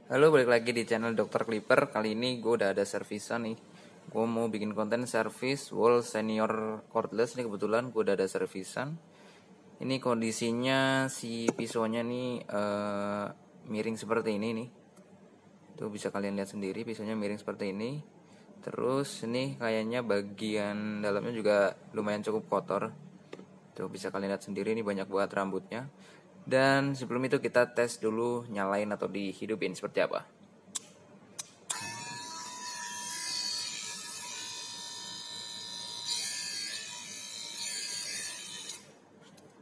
Halo, balik lagi di channel Dr. Clipper. Kali ini gue udah ada servisan nih. Gue mau bikin konten service wall senior cordless. Ini kebetulan gue udah ada servisan. Ini kondisinya si pisaunya nih miring seperti ini nih. Tuh bisa kalian lihat sendiri, pisaunya miring seperti ini. Terus ini kayaknya bagian dalamnya juga lumayan cukup kotor. Tuh bisa kalian lihat sendiri, ini banyak banget rambutnya. Dan sebelum itu kita tes dulu nyalain atau dihidupin seperti apa.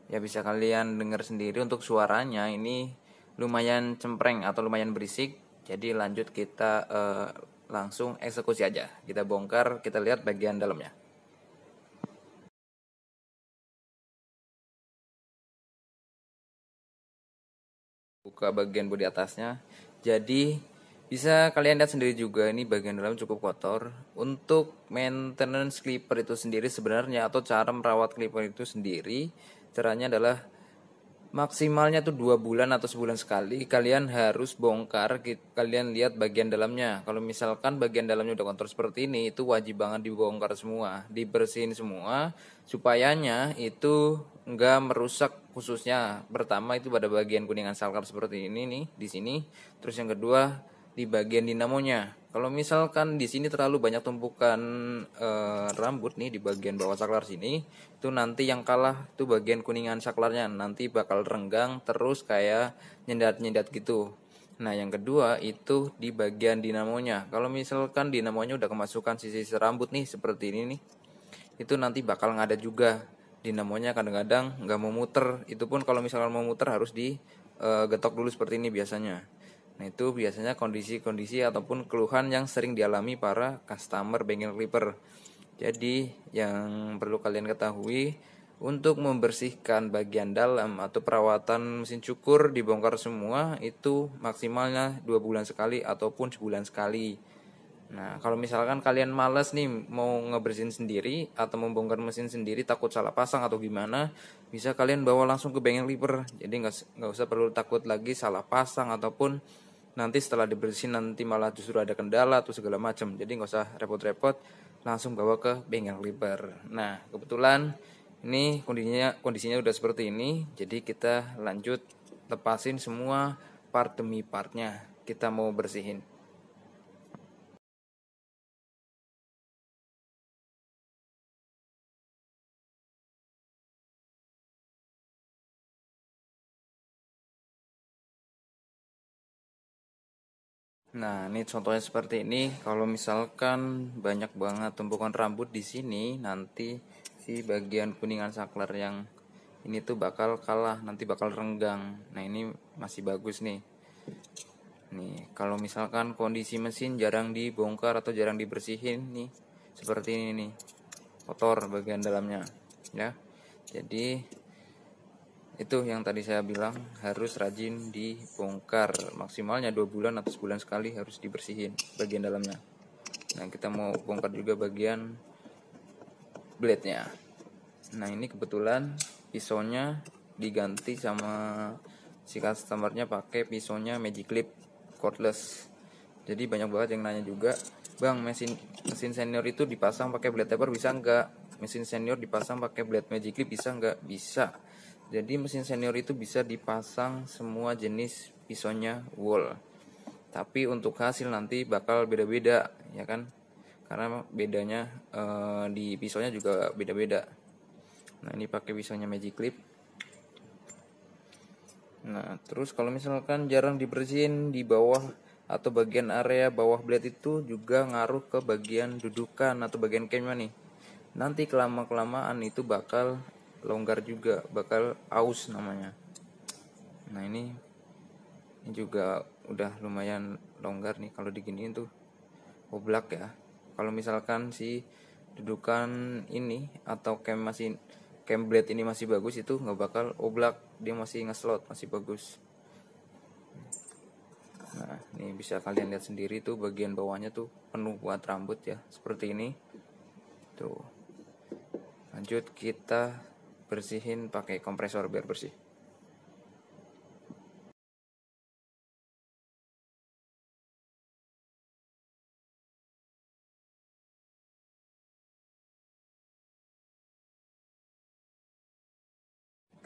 Ya bisa kalian dengar sendiri untuk suaranya ini lumayan cempreng atau lumayan berisik. Jadi lanjut kita langsung eksekusi aja. Kita bongkar, kita lihat bagian dalamnya. Buka bagian bodi atasnya. Jadi bisa kalian lihat sendiri juga ini bagian dalam cukup kotor. Untuk maintenance clipper itu sendiri sebenarnya atau cara merawat clipper itu sendiri, caranya adalah maksimalnya tuh 2 bulan atau sebulan sekali kalian harus bongkar, kalian lihat bagian dalamnya. Kalau misalkan bagian dalamnya udah kotor seperti ini, itu wajib banget dibongkar semua, dibersihin semua, supayanya itu enggak merusak. Khususnya pertama itu pada bagian kuningan saklar seperti ini nih di sini. Terus yang kedua di bagian dinamonya. Kalau misalkan di sini terlalu banyak tumpukan rambut nih di bagian bawah saklar sini, itu nanti yang kalah tuh bagian kuningan saklarnya, nanti bakal renggang terus kayak nyendat-nyendat gitu. Nah yang kedua itu di bagian dinamonya. Kalau misalkan dinamonya udah kemasukan sisi rambut nih seperti ini nih, itu nanti bakal ngadat juga. Dinamonya kadang-kadang nggak mau muter. Itu pun kalau misalkan mau muter harus digetok dulu seperti ini biasanya. Nah itu biasanya kondisi-kondisi ataupun keluhan yang sering dialami para customer bengkel clipper. Jadi yang perlu kalian ketahui, untuk membersihkan bagian dalam atau perawatan mesin cukur dibongkar semua itu maksimalnya 2 bulan sekali ataupun sebulan sekali. Nah kalau misalkan kalian males nih mau ngebersihin sendiri atau membongkar mesin sendiri, takut salah pasang atau gimana, bisa kalian bawa langsung ke bengkel clipper. Jadi nggak usah perlu takut lagi salah pasang ataupun nanti setelah dibersihin nanti malah justru ada kendala atau segala macam. Jadi nggak usah repot-repot, langsung bawa ke bengkel clipper. Nah kebetulan ini kondisinya udah seperti ini. Jadi kita lanjut lepasin semua part demi partnya, kita mau bersihin. Nah, ini contohnya seperti ini. Kalau misalkan banyak banget tumpukan rambut di sini, nanti si bagian kuningan saklar yang ini tuh bakal kalah, nanti bakal renggang. Nah, ini masih bagus nih. Nih, kalau misalkan kondisi mesin jarang dibongkar atau jarang dibersihin nih, seperti ini nih. Kotor bagian dalamnya, ya. Jadi itu yang tadi saya bilang, harus rajin dibongkar, maksimalnya 2 bulan atau sebulan sekali harus dibersihin bagian dalamnya. Nah kita mau bongkar juga bagian blade nya. Nah ini kebetulan pisaunya diganti sama si customernya pakai pisaunya Magic Clip cordless. Jadi banyak banget yang nanya juga, bang mesin senior itu dipasang pakai blade taper bisa enggak, mesin senior dipasang pakai blade Magic Clip bisa enggak? Bisa. Jadi mesin senior itu bisa dipasang semua jenis pisaunya wall. Tapi untuk hasil nanti bakal beda-beda, ya kan? Karena bedanya di pisaunya juga beda-beda. Nah, ini pakai pisaunya Magic Clip. Nah, terus kalau misalkan jarang dibersihin di bawah atau bagian area bawah blade itu juga ngaruh ke bagian dudukan atau bagian camnya nih. Nanti kelamaan itu bakal longgar juga, bakal aus namanya. Nah ini juga udah lumayan longgar nih kalau diginiin tuh oblak ya. Kalau misalkan si dudukan ini atau cam blade ini masih bagus, itu nggak bakal oblak, dia masih ngeslot, masih bagus. Nah ini bisa kalian lihat sendiri tuh bagian bawahnya tuh penuh buat rambut ya, seperti ini tuh. Lanjut kita bersihin pakai kompresor biar bersih.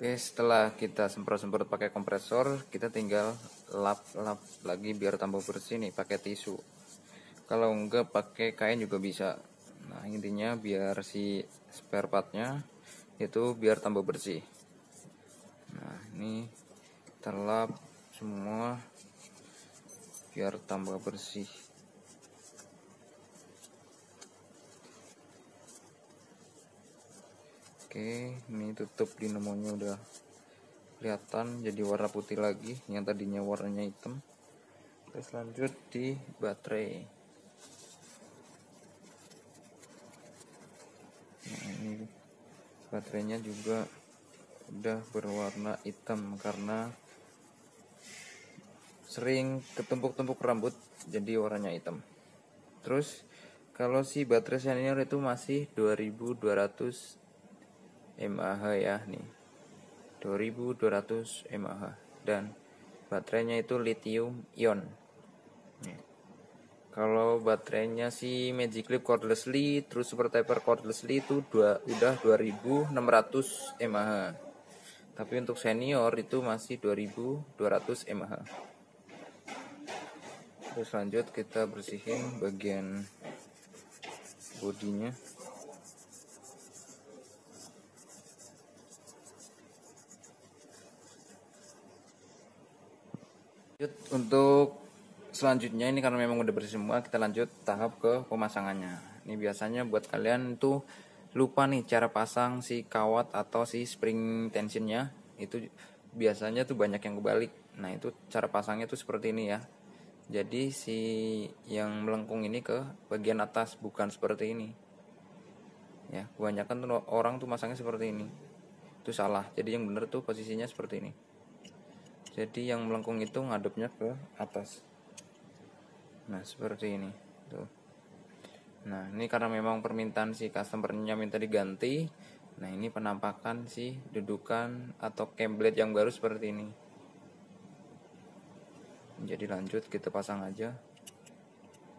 Oke, setelah kita semprot-semprot pakai kompresor, kita tinggal lap-lap lagi biar tambah bersih nih pakai tisu. Kalau enggak pakai kain juga bisa. Nah, intinya biar si spare partnya itu biar tambah bersih. Nah, ini terlap semua biar tambah bersih. Oke, ini tutup dinamonya udah kelihatan jadi warna putih lagi, yang tadinya warnanya hitam. Terus lanjut di baterai. Nah, ini baterainya juga udah berwarna hitam karena sering ketumpuk-tumpuk rambut jadi warnanya hitam. Terus kalau si baterai senior itu masih 2200 mAh ya nih, 2200 mAh, dan baterainya itu lithium ion. Kalau baterainya si Magic Clip cordlessly terus Super Taper cordlessly itu udah 2600 mAh. Tapi untuk senior itu masih 2200 mAh. Terus lanjut kita bersihin bagian bodinya. Untuk selanjutnya ini karena memang udah bersih semua, kita lanjut tahap ke pemasangannya. Ini biasanya buat kalian tuh lupa nih cara pasang si kawat atau si spring tensionnya, itu biasanya tuh banyak yang kebalik. Nah, itu cara pasangnya tuh seperti ini ya. Jadi si yang melengkung ini ke bagian atas, bukan seperti ini. Ya, kebanyakan tuh orang tuh masangnya seperti ini. Itu salah. Jadi yang bener tuh posisinya seperti ini. Jadi yang melengkung itu ngadepnya ke atas. Nah, seperti ini tuh. Nah, ini karena memang permintaan si customernya minta diganti. Nah, ini penampakan si dudukan atau cam blade yang baru seperti ini. Jadi lanjut kita pasang aja.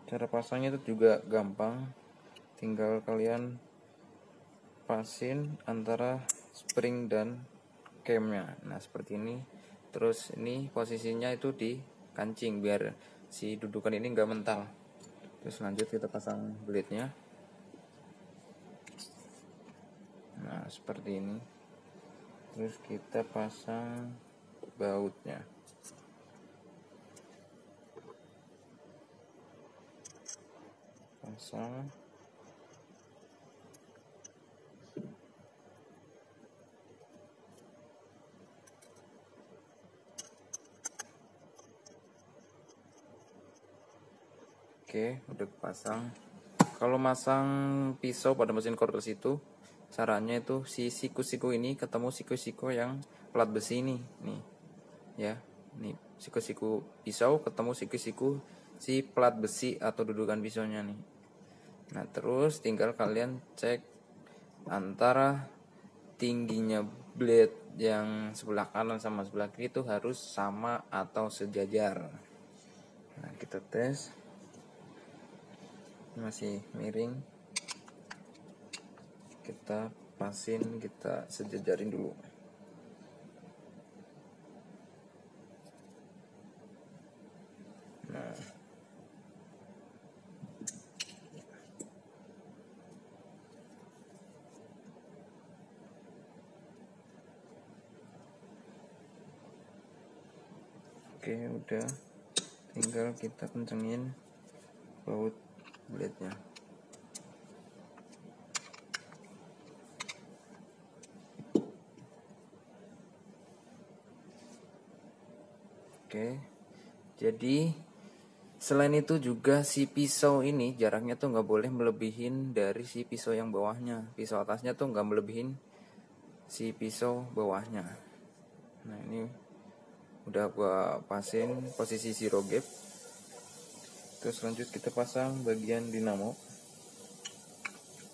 Cara pasangnya itu juga gampang. Tinggal kalian pasin antara spring dan camnya. Nah, seperti ini. Terus ini posisinya itu di kancing biar si dudukan ini enggak mental. Terus lanjut kita pasang blade-nya. Nah, seperti ini. Terus kita pasang bautnya. Pasang. Oke, udah pasang. Kalau masang pisau pada mesin cordless itu, caranya itu si siku-siku ini ketemu siku-siku yang plat besi ini, nih, ya, nih siku-siku pisau ketemu siku-siku si plat besi atau dudukan pisaunya nih. Nah, terus tinggal kalian cek antara tingginya blade yang sebelah kanan sama sebelah kiri itu harus sama atau sejajar. Nah, kita tes. Masih miring, kita pasin, kita sejajarin dulu. Nah, oke, udah, tinggal kita kencengin baut blade-nya. Oke, jadi selain itu juga si pisau ini jaraknya tuh nggak boleh melebihin dari si pisau yang bawahnya. Pisau atasnya tuh nggak melebihin si pisau bawahnya. Nah, ini udah gua pasin posisi zero gap. Terus lanjut kita pasang bagian dinamo.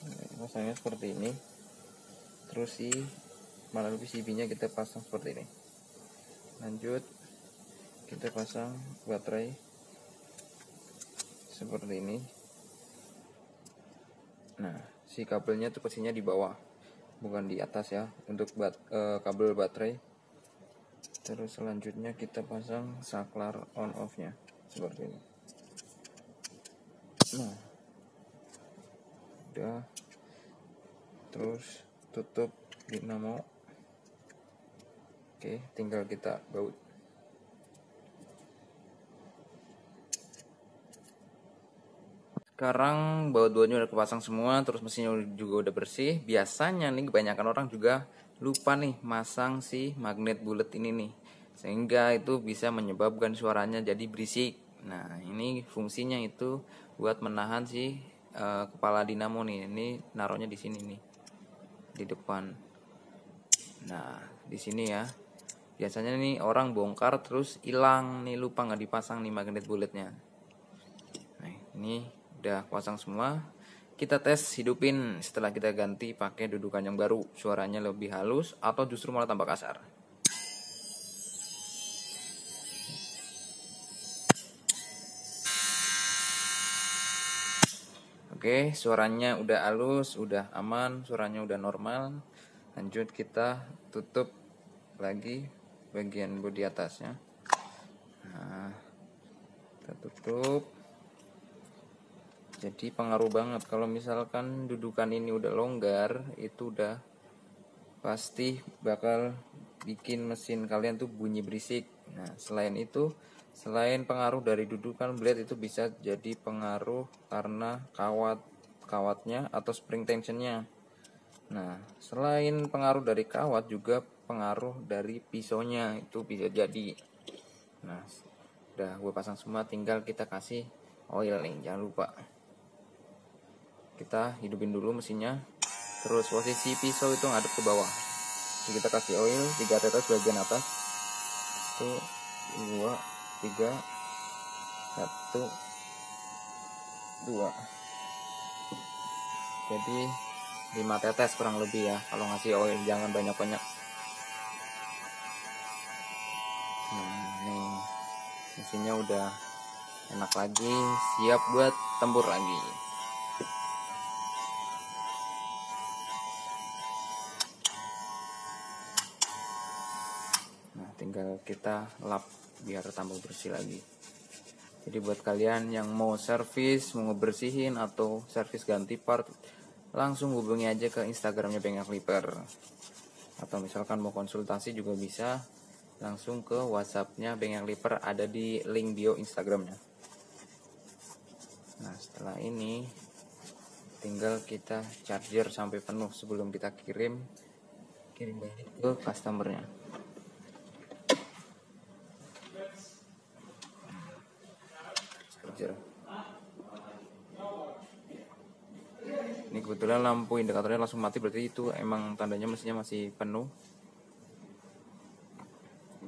Nah, pasangnya seperti ini. Terus si mana PCB-nya kita pasang seperti ini. Lanjut kita pasang baterai seperti ini. Nah, si kabelnya tuh posisinya di bawah. bukan di atas ya, untuk kabel baterai. Terus selanjutnya kita pasang saklar on off nya seperti ini. Nah, udah. Terus tutup dinamo. Oke, tinggal kita baut. Sekarang baut-bautnya udah kepasang semua, terus mesinnya juga udah bersih. Biasanya nih kebanyakan orang juga lupa nih masang si magnet bulat ini nih, sehingga itu bisa menyebabkan suaranya jadi berisik. Nah, ini fungsinya itu buat menahan si kepala dinamo nih. Ini naruhnya di sini nih, di depan. Nah, di sini ya. Biasanya nih orang bongkar terus hilang nih, lupa nggak dipasang nih magnet bulatnya. Nah, ini udah pasang semua. Kita tes hidupin setelah kita ganti pakai dudukan yang baru, suaranya lebih halus atau justru malah tambah kasar. Oke, suaranya udah halus, udah aman, suaranya udah normal. Lanjut kita tutup lagi bagian bodi atasnya. Nah, kita tutup. Jadi pengaruh banget kalau misalkan dudukan ini udah longgar, itu udah pasti bakal bikin mesin kalian tuh bunyi berisik. Nah, selain itu, selain pengaruh dari dudukan blade, itu bisa jadi pengaruh karena kawatnya atau spring tensionnya. Nah, selain pengaruh dari kawat, juga pengaruh dari pisaunya itu bisa jadi. Nah, udah gue pasang semua, tinggal kita kasih oil nih, jangan lupa. Kita hidupin dulu mesinnya, terus posisi pisau itu ngadep ke bawah. Jadi kita kasih oil 3 tetes bagian atas. 1, 2, 3, 1, 2. Jadi 5 tetes kurang lebih ya kalau ngasih oil, jangan banyak-banyak. Nah, ini mesinnya udah enak lagi, siap buat tempur lagi. Nah, tinggal kita lap biar tambah bersih lagi. Jadi buat kalian yang mau servis, mau ngebersihin atau servis ganti part, langsung hubungi aja ke Instagramnya Bengkel Clipper. Atau misalkan mau konsultasi juga bisa, langsung ke WhatsAppnya Bengkel Clipper, ada di link bio Instagramnya. Nah, setelah ini tinggal kita charger sampai penuh sebelum kita kirim balik ke customernya. Charger. Ini kebetulan lampu indikatornya langsung mati, berarti itu emang tandanya mesinnya masih penuh.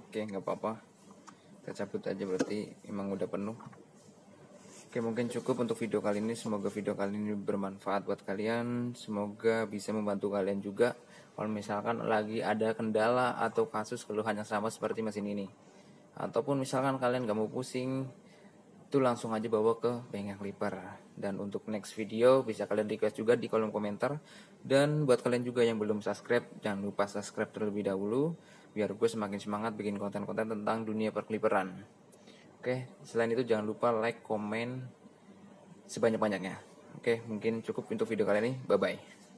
Oke, nggak apa-apa, kita cabut aja, berarti emang udah penuh. Oke, mungkin cukup untuk video kali ini. Semoga video kali ini bermanfaat buat kalian. Semoga bisa membantu kalian juga kalau misalkan lagi ada kendala atau kasus keluhan yang sama seperti mesin ini. Ataupun misalkan kalian gak mau pusing, itu langsung aja bawa ke Bengkel Clipper. Dan untuk next video bisa kalian request juga di kolom komentar. Dan buat kalian juga yang belum subscribe, jangan lupa subscribe terlebih dahulu, biar gue semakin semangat bikin konten-konten tentang dunia perkliperan. Oke, selain itu jangan lupa like, komen sebanyak-banyaknya. Oke, mungkin cukup untuk video kali ini. Bye-bye.